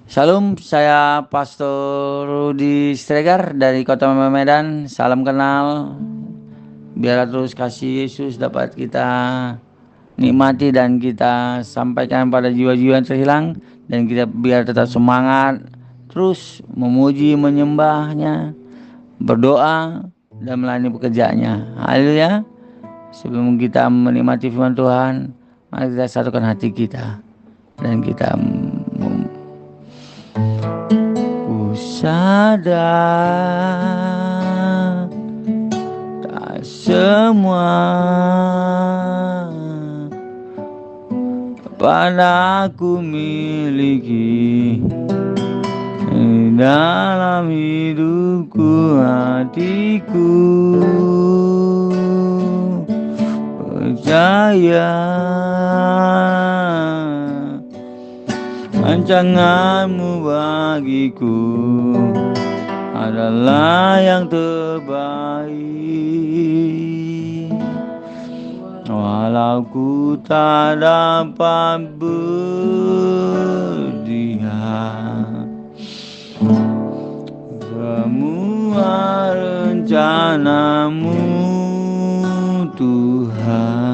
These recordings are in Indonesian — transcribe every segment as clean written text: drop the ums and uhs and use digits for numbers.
Shalom, saya Pastor Rudi Stregar dari Kota Medan. Salam kenal. Biar terus kasih Yesus dapat kita nikmati dan kita sampaikan pada jiwa-jiwa yang terhilang, dan kita biar tetap semangat terus memuji, menyembahnya, berdoa dan melayani pekerjaannya. Haleluya. Sebelum kita menikmati firman Tuhan, mari kita satukan hati kita dan kita sadar tak semua pada aku miliki dalam hidupku, hatiku percaya rancanganmu bagiku adalah yang terbaik. Walau ku tak dapat berlihat semua rencanamu, Tuhan,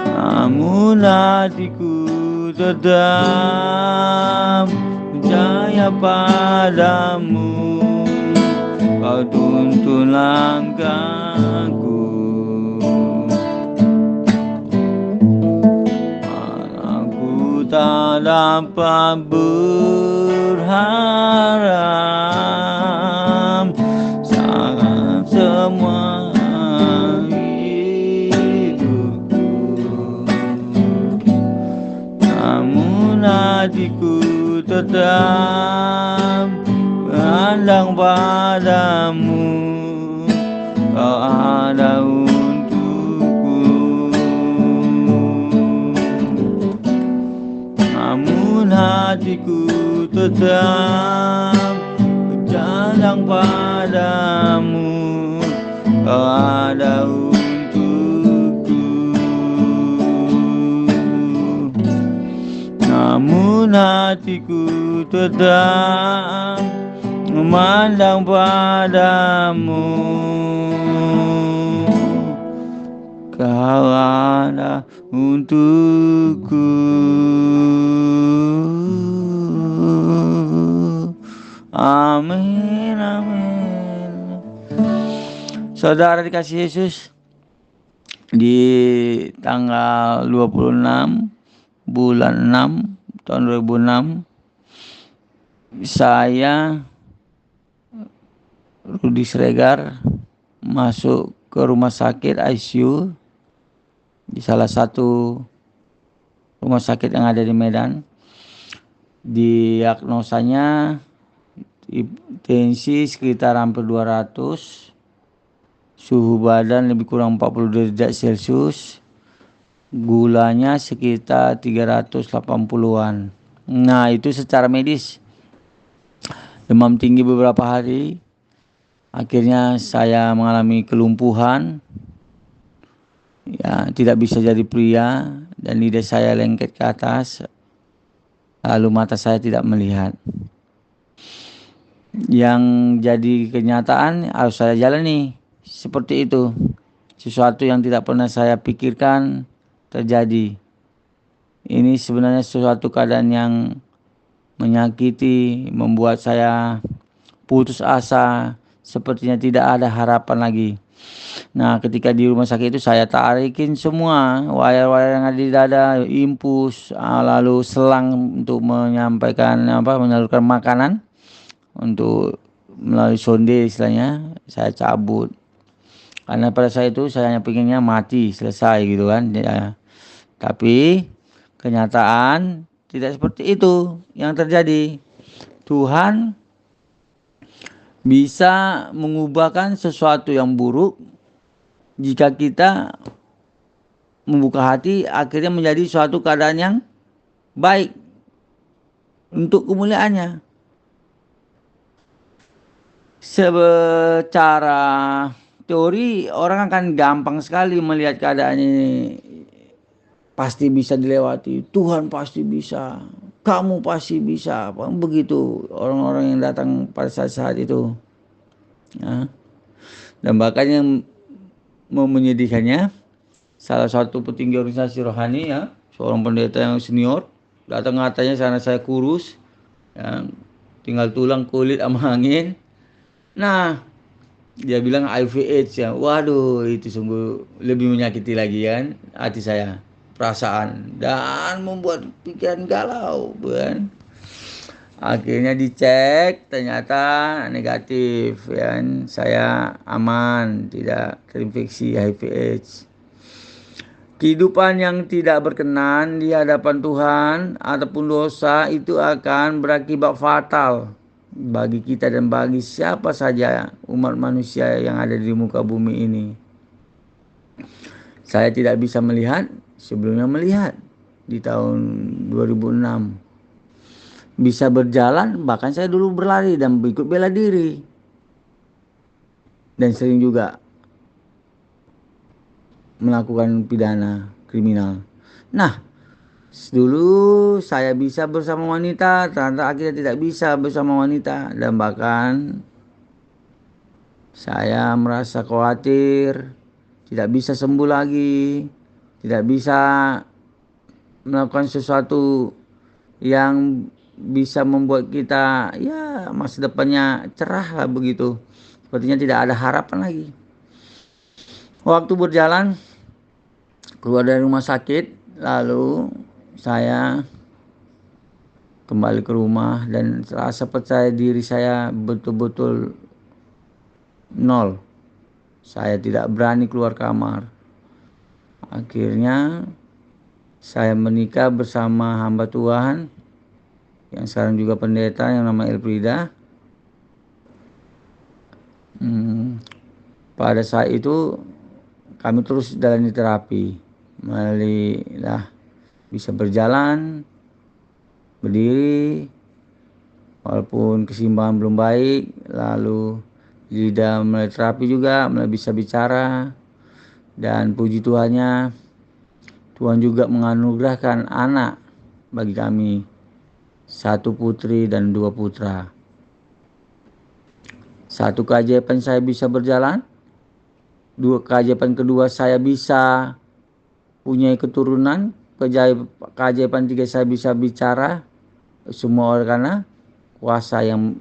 namun hatiku tetap percaya padamu. Kau tuntun langkahku, aku tak dapat berharap sangat semua hidupku, namun hatiku tetap berandang padamu. Kau ada untukku, namun hatiku tetap berandang padamu. Kau ada untukku, namun hatiku tetap memandang padamu. Kau ada untukku. Amin, amin. Saudara dikasih Yesus, di tanggal 26 bulan 6 tahun 2006, saya Rudi Stregar masuk ke rumah sakit ICU di salah satu rumah sakit yang ada di Medan. Diagnosanya tensi sekitar hampir 200, suhu badan lebih kurang 40 derajat Celcius, gulanya sekitar 380-an. Nah, itu secara medis. Demam tinggi beberapa hari. Akhirnya saya mengalami kelumpuhan. Ya, tidak bisa jadi pria dan lidah saya lengket ke atas. Lalu mata saya tidak melihat. Yang jadi kenyataan harus saya jalani seperti itu. Sesuatu yang tidak pernah saya pikirkan terjadi. Ini sebenarnya sesuatu keadaan yang menyakiti, membuat saya putus asa, sepertinya tidak ada harapan lagi. Nah, ketika di rumah sakit itu saya tarikin semua wire-wire yang ada di dada, infus, lalu selang untuk menyalurkan makanan untuk melalui sonde istilahnya, saya cabut. Karena pada saat itu saya hanya pengennya mati, selesai gitu kan. Ya. Tapi kenyataan tidak seperti itu yang terjadi. Tuhan bisa mengubahkan sesuatu yang buruk jika kita membuka hati, akhirnya menjadi suatu keadaan yang baik untuk kemuliaannya. Secara teori orang akan gampang sekali melihat keadaan ini pasti bisa dilewati, Tuhan pasti bisa. kamu pasti bisa. Begitu orang-orang yang datang pada saat-saat itu. Ya. Dan bahkan yang menyedihkannya, salah satu petinggi organisasi rohani, ya, seorang pendeta yang senior, datang katanya sana saya kurus, ya, tinggal tulang kulit sama angin. Nah, dia bilang HIV AIDS ya. Waduh, itu sungguh lebih menyakiti lagi kan hati saya, perasaan, dan membuat pikiran galau kan. Akhirnya dicek, ternyata negatif ya. Saya aman, tidak terinfeksi HIV AIDS. Kehidupan yang tidak berkenan di hadapan Tuhan ataupun dosa itu akan berakibat fatal bagi kita dan bagi siapa saja umat manusia yang ada di muka bumi ini. Saya tidak bisa melihat, sebelumnya melihat di tahun 2006. Bisa berjalan, bahkan saya dulu berlari dan ikut bela diri. Dan sering juga melakukan pidana kriminal. Nah, dulu saya bisa bersama wanita, ternyata akhirnya tidak bisa bersama wanita. Dan bahkan saya merasa khawatir, tidak bisa sembuh lagi, tidak bisa melakukan sesuatu yang bisa membuat kita ya masa depannya cerah lah begitu. Sepertinya tidak ada harapan lagi. Waktu berjalan, keluar dari rumah sakit, lalu saya kembali ke rumah dan rasa percaya diri saya betul-betul nol. Saya tidak berani keluar kamar. Akhirnya saya menikah bersama hamba Tuhan yang sekarang juga pendeta yang nama Elfrida. Pada saat itu kami terus jalani terapi. Malilah bisa berjalan, berdiri, walaupun keseimbangan belum baik. Lalu lidah mulai terapi juga, mulai bisa bicara. Dan puji Tuhannya, Tuhan juga menganugerahkan anak bagi kami, 1 putri dan 2 putra. Satu keajaiban saya bisa berjalan, keajaiban kedua saya bisa punya keturunan, keajaiban tiga saya bisa bicara, semua oleh karena kuasa yang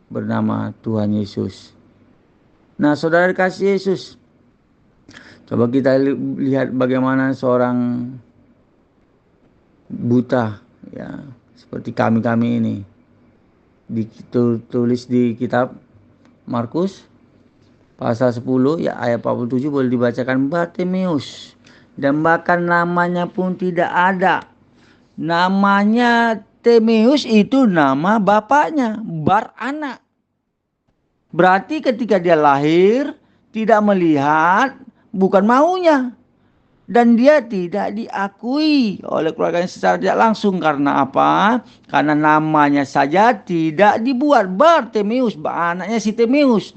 bernama Tuhan Yesus. Nah, saudara dikasih Yesus, coba kita lihat bagaimana seorang buta, ya, seperti kami ini, ditulis di kitab Markus pasal 10 ya ayat 47 boleh dibacakan. Bartimeus, dan bahkan namanya pun tidak ada. Namanya Timeus itu nama bapaknya, Bar anak. Berarti ketika dia lahir tidak melihat, bukan maunya. Dan dia tidak diakui oleh keluarganya secara tidak langsung. Karena apa? Karena namanya saja tidak dibuat. Bartimeus, anaknya si Timeus.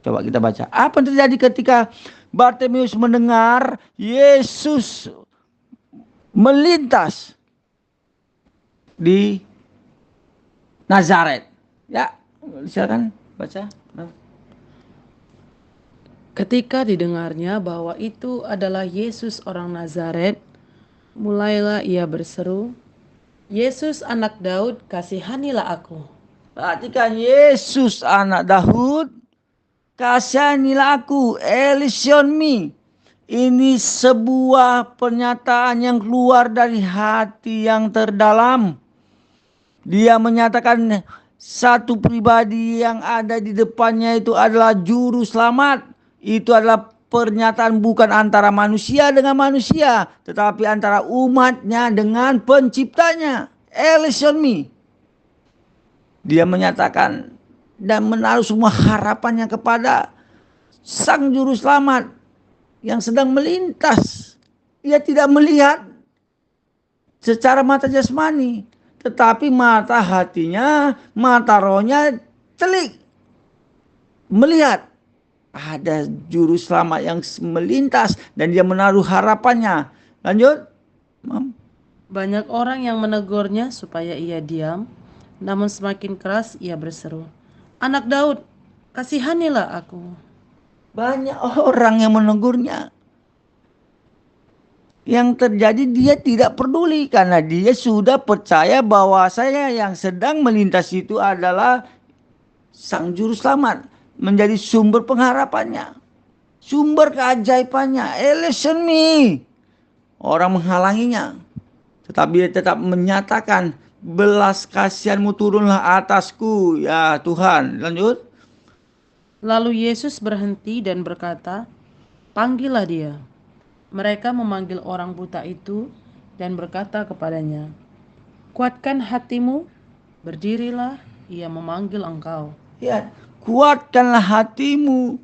Coba kita baca. Apa yang terjadi ketika Bartimeus mendengar Yesus melintas di Nazaret? Ya, silakan baca. Ketika didengarnya bahwa itu adalah Yesus orang Nazaret, mulailah ia berseru, "Yesus anak Daud, kasihanilah aku." Perhatikan, Yesus anak Daud, kasihanilah aku, Elison me. Ini sebuah pernyataan yang keluar dari hati yang terdalam. Dia menyatakan satu pribadi yang ada di depannya itu adalah juru selamat. Itu adalah pernyataan bukan antara manusia dengan manusia, tetapi antara umatnya dengan penciptanya. Elison me. Dia menyatakan dan menaruh semua harapannya kepada sang juru selamat yang sedang melintas. Ia tidak melihat secara mata jasmani, tetapi mata hatinya, mata rohnya telik melihat ada juru selamat yang melintas dan dia menaruh harapannya. Lanjut. Banyak orang yang menegurnya supaya ia diam, namun semakin keras ia berseru, "Anak Daud, kasihanilah aku." Banyak orang yang menegurnya. Yang terjadi dia tidak peduli karena dia sudah percaya bahwa saya yang sedang melintas itu adalah Sang Juru Selamat, menjadi sumber pengharapannya, sumber keajaibannya. Listen me. Orang menghalanginya, tetapi dia tetap menyatakan, belas kasihanmu turunlah atasku ya Tuhan. Lanjut. Lalu Yesus berhenti dan berkata, "Panggillah dia." Mereka memanggil orang buta itu dan berkata kepadanya, "Kuatkan hatimu, berdirilah, ia memanggil engkau." Ya, kuatkanlah hatimu.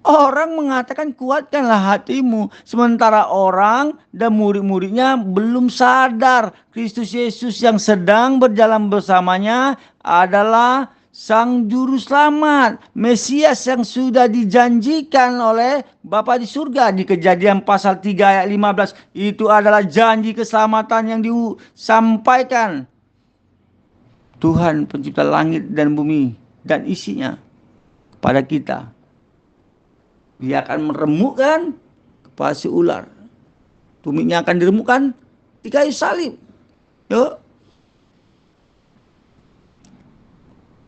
Orang mengatakan kuatkanlah hatimu. Sementara orang dan murid-muridnya belum sadar Kristus Yesus yang sedang berjalan bersamanya adalah Sang Juru Selamat, Mesias yang sudah dijanjikan oleh Bapa di surga. Di Kejadian pasal 3 ayat 15. Itu adalah janji keselamatan yang disampaikan Tuhan pencipta langit dan bumi dan isinya kepada kita. Dia akan meremukkan kepala si ular. Tumitnya akan diremukkan di kayu salib. Yuk.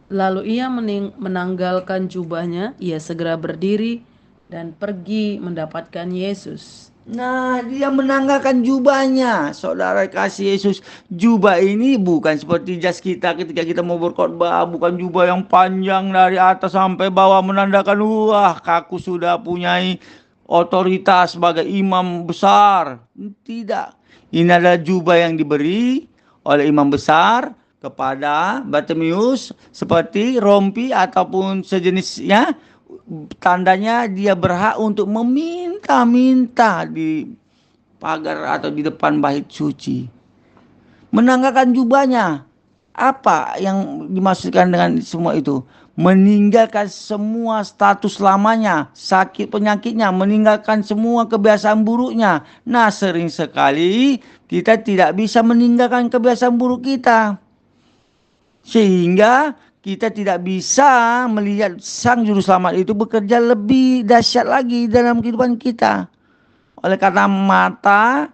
Lalu ia menanggalkan jubahnya, ia segera berdiri dan pergi mendapatkan Yesus. Nah, dia menanggalkan jubahnya. Saudara kasih Yesus, jubah ini bukan seperti jas kita ketika kita mau berkhotbah, bukan jubah yang panjang dari atas sampai bawah menandakan wah, aku sudah punyai otoritas sebagai imam besar. Tidak. Ini adalah jubah yang diberi oleh imam besar kepada Bartimeus seperti rompi ataupun sejenisnya. Tandanya dia berhak untuk meminta-minta di pagar atau di depan bait suci. Menanggalkan jubahnya. Apa yang dimaksudkan dengan semua itu? Meninggalkan semua status lamanya, sakit penyakitnya, meninggalkan semua kebiasaan buruknya. Nah, sering sekali kita tidak bisa meninggalkan kebiasaan buruk kita. Sehingga kita tidak bisa melihat Sang Juru Selamat itu bekerja lebih dahsyat lagi dalam kehidupan kita. Oleh karena mata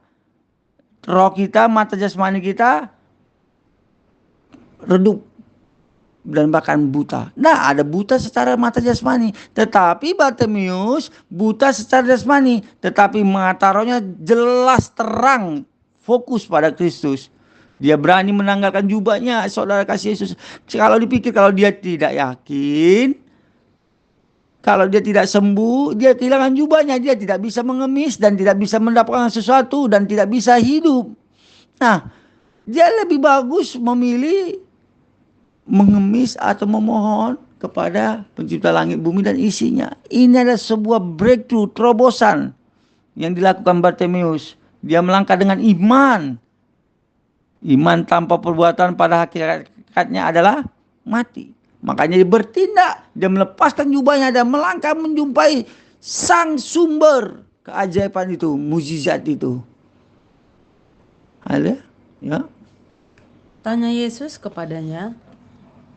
roh kita, mata jasmani kita redup dan bahkan buta. Nah, ada buta secara mata jasmani, tetapi Bartimeus buta secara jasmani, tetapi mata rohnya jelas terang, fokus pada Kristus. Dia berani menanggalkan jubahnya, saudara kasih Yesus. Kalau dipikir kalau dia tidak yakin, kalau dia tidak sembuh, dia kehilangan jubahnya, dia tidak bisa mengemis dan tidak bisa mendapatkan sesuatu dan tidak bisa hidup. Nah, dia lebih bagus memilih mengemis atau memohon kepada pencipta langit bumi dan isinya. Ini adalah sebuah breakthrough, terobosan yang dilakukan Bartimeus. Dia melangkah dengan iman. Iman tanpa perbuatan pada hakikatnya adalah mati. Makanya dia bertindak, dia melepaskan jubahnya dan melangkah menjumpai sang sumber keajaiban itu, mukjizat itu. Ada? Ya. Tanya Yesus kepadanya,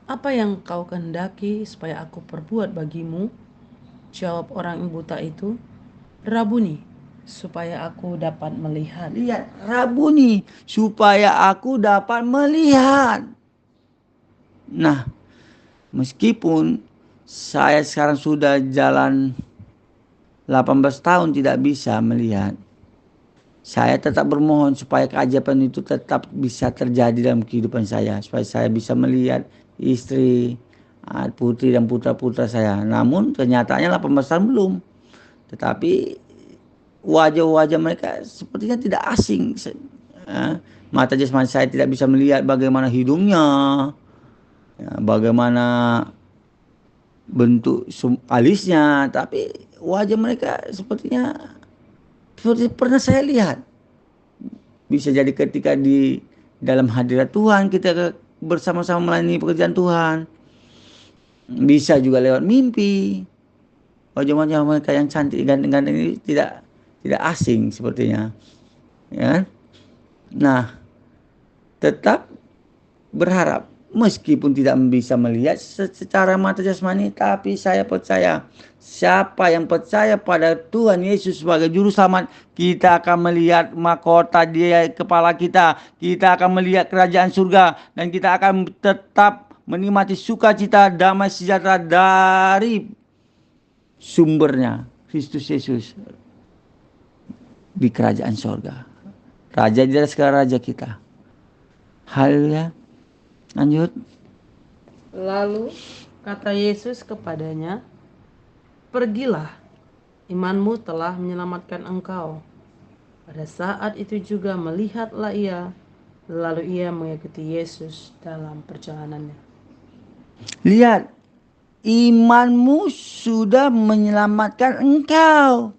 "Apa yang kau kehendaki supaya aku perbuat bagimu?" Jawab orang yang buta itu, "Rabuni, supaya aku dapat melihat." Lihat, Rabuni, supaya aku dapat melihat. Nah, meskipun saya sekarang sudah jalan 18 tahun tidak bisa melihat, saya tetap bermohon supaya keajaiban itu tetap bisa terjadi dalam kehidupan saya. Supaya saya bisa melihat istri, putri dan putra-putra saya. Namun kenyataannya 18 tahun belum. Tetapi wajah-wajah mereka sepertinya tidak asing. Mata jasmani saya tidak bisa melihat bagaimana hidungnya, bagaimana bentuk alisnya, tapi wajah mereka sepertinya seperti pernah saya lihat. Bisa jadi ketika di dalam hadirat Tuhan kita bersama-sama melayani pekerjaan Tuhan. Bisa juga lewat mimpi. Wajah-wajah mereka yang cantik ganteng-ganteng ini tidak asing sepertinya. Ya. Nah, tetap berharap. Meskipun tidak bisa melihat secara mata jasmani, tapi saya percaya siapa yang percaya pada Tuhan Yesus sebagai juru selamat, kita akan melihat mahkota di kepala kita. Kita akan melihat kerajaan surga dan kita akan tetap menikmati sukacita, damai sejahtera dari sumbernya, Kristus Yesus di kerajaan surga. Raja di atas segala raja kita. Haleluya. Lanjut. Lalu kata Yesus kepadanya, "Pergilah, imanmu telah menyelamatkan engkau." Pada saat itu juga melihatlah ia, lalu ia mengikuti Yesus dalam perjalanannya. Lihat, imanmu sudah menyelamatkan engkau.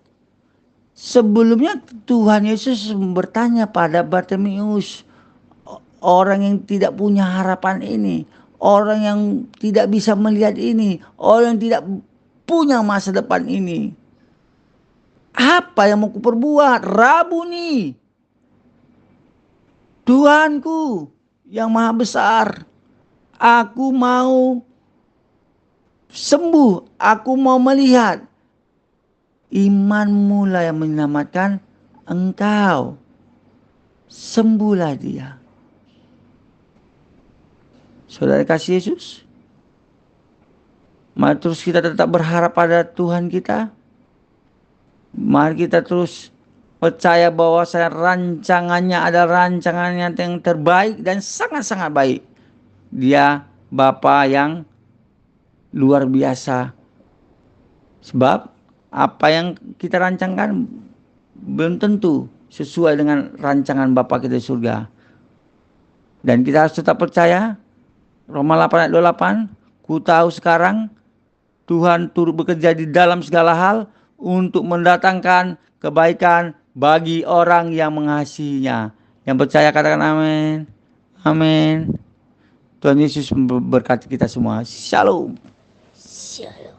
Sebelumnya Tuhan Yesus bertanya pada Bartimeus, orang yang tidak punya harapan ini, orang yang tidak bisa melihat ini, orang yang tidak punya masa depan ini. Apa yang mau kuperbuat? Rabuni, Tuhanku yang maha besar, aku mau sembuh, aku mau melihat. Imanmu lah yang menyelamatkan engkau. Sembuhlah dia. Saudara kasih Yesus, mari terus kita tetap berharap pada Tuhan kita. Mari kita terus percaya bahwa rancangannya adalah rancangannya yang terbaik dan sangat-sangat baik. Dia Bapa yang luar biasa. Sebab apa yang kita rancangkan belum tentu sesuai dengan rancangan Bapa kita di surga. Dan kita harus tetap percaya. Roma 8 ayat 28, ku tahu sekarang Tuhan turut bekerja di dalam segala hal untuk mendatangkan kebaikan bagi orang yang mengasihinya. Yang percaya katakan amin. Amin. Tuhan Yesus memberkati kita semua. Shalom. Shalom.